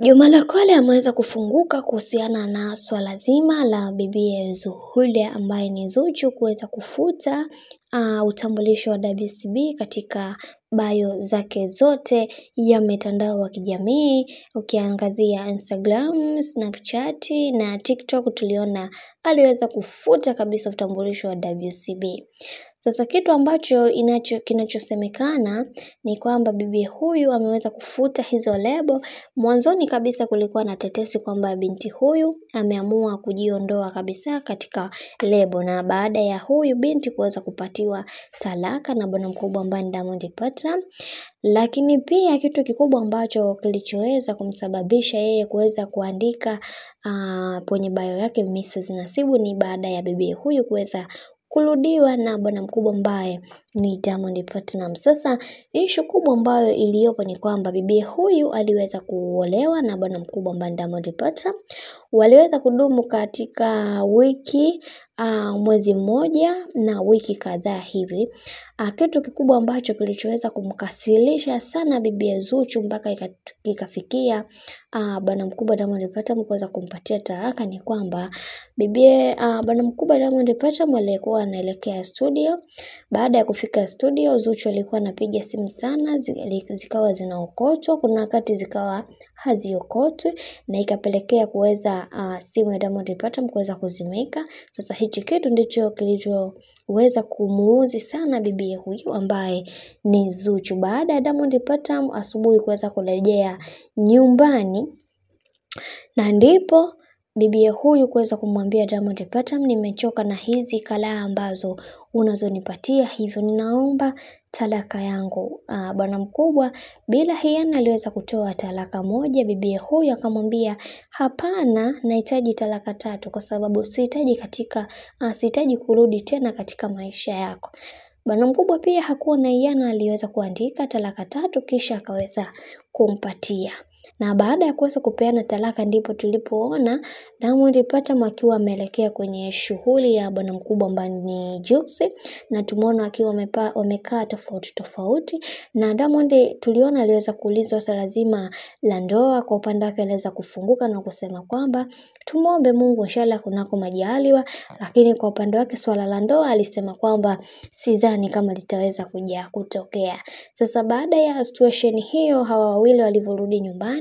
Juma Lokole ameweza kufunguka kuhusiana na swala zima la bibiye Zuhura ambaye ni Zuchu kuweza kufuta utambulisho wa WCB katika bio zake zote ya mitandao wa kijamii. Ukiangazia Instagram, Snapchat na TikTok tuliona aliweza kufuta kabisa utambulisho wa WCB. Sasa kitu ambacho kinachosemekana ni kwamba bibi huyu ameweza kufuta hizo lebo. Mwanzoni kabisa kulikuwa na tetesi kwamba binti huyu ameamua kujiondoa kabisa katika lebo, na baada ya huyu binti kuweza kupatiwa talaka na bwana mkubwa ambaye ni Diamond Platnumz. Lakini pia kitu kikubwa ambacho kilichoweza kumsababisha yeye kuweza kuandika kwenye bio yake Mrs. Nasibu ni baada ya bibi huyu kuweza kurudiwa na bwana mkubwa ambaye ni Diamond Platnumz. Sasa issue kubwa ambayo iliyopo ni kwamba bibi huyu aliweza kuolewa na bwana mkubwa ambaye ni Diamond Platnumz. Waliweza kudumu katika wiki mwezi mmoja na wiki kadhaa hivi. Kitu kikubwa ambacho kilichoweza kumkasirisha sana bibi Zuchu mpaka ikafikia bwana mkubwa Diamond Platnumz kuweza kumpatia talaka ni kwamba bwana mkubwa Diamond Platnumz alikuwa anaelekea studio. Baada ya kufika studio, Zuchu alikuwa anapiga simu sana, zikawa zinaokotwa, kuna wakati zikawa haziokotwi, na ikapelekea kuweza simu ya Diamond Platnumz kuweza kuzimika. Sasa hichi kitu ndicho kilichoweza kumuuzi sana bibi huyu ambaye ni Zuchu. Baada ya Diamond Platnumz asubuhi kuweza kurejea nyumbani, na ndipo bibi huyu kuweza kumwambia Diamond Platnumz, nimechoka na hizi kalaa ambazo unazonipatia, hivyo ninaomba talaka yangu. Bwana mkubwa bila hiana aliweza kutoa talaka moja. Bibi huyu akamwambia hapana, nahitaji talaka 3 kwa sababu sihitaji kurudi tena katika maisha yako. Bwana mkubwa pia hakuwa na hiana, aliweza kuandika talaka 3 kisha akaweza kumpatia. Na baada ya kuweza kupeana talaka ndipo tulipoona Diamond Platnumz akiwa ameelekea kwenye shughuli ya bwana mkubwa ambaye ni Jux, na tumeona akiwa wamekaa tofauti. Na Diamond tuliona aliweza kuulizwa swala zima la ndoa, kwa upande wake aliweza kufunguka na kusema kwamba tumuombe Mungu inshallah kunako majaliwa, lakini kwa upande wake swala la ndoa alisema kwamba sidhani kama litaweza kuja kutokea. Sasa baada ya situation hiyo, hawa wawili walivyorudi nyumbani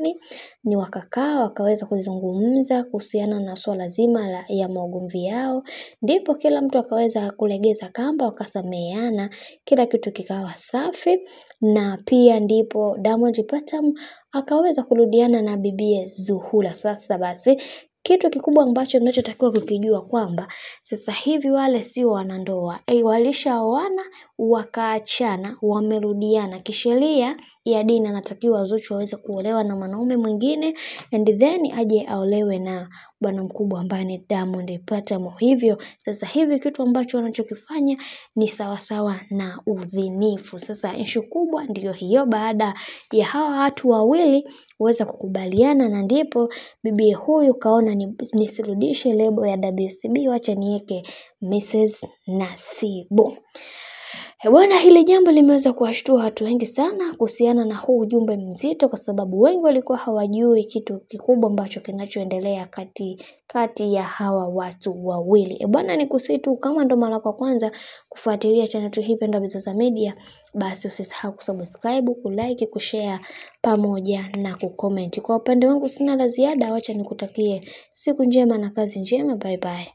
ni wakakaa wakaweza kuzungumza kuhusiana na swala zima ya maugomvi yao, ndipo kila mtu akaweza kulegeza kamba, wakasameheana, kila kitu kikawa safi. Na pia ndipo Diamond Platnumz akaweza kurudiana na bibiye Zuhura. Sasa basi kitu kikubwa ambacho tunachotakiwa kukijua kwamba sasa hivi wale sio wanandoa. Walishaoana, wakaachana, wamerudiana. Kisheria ya dini anatakiwa Zuchu aweze kuolewa na mwanaume mwingine and then aje aolewe na bwana mkubwa ambaye ni Diamond Platnumz. Hivyo sasa hivi kitu ambacho wanachokifanya ni sawasawa na udhinifu. Sasa issue kubwa ndiyo hiyo, baada ya hawa watu wawili waweza kukubaliana, na ndipo bibi huyu kaona nisirudishe lebo ya WCB, wacha niweke Mrs. Nasibu. Bwana, hili jambo limeweza kuwashtua watu wengi sana kuhusiana na huu ujumbe mzito, kwa sababu wengi walikuwa hawajui kitu kikubwa ambacho kinachoendelea kati ya hawa watu wawili. Bwana, nikusitu kama ndo mara kwa kwanza kufuatilia channel yetu hii pendwa Bizaza Media, basi usisahau kusubscribe, kulike, kushare pamoja na kucomment. Kwa upande wangu sina la ziada, wacha nikutakie siku njema na kazi njema. Bye bye.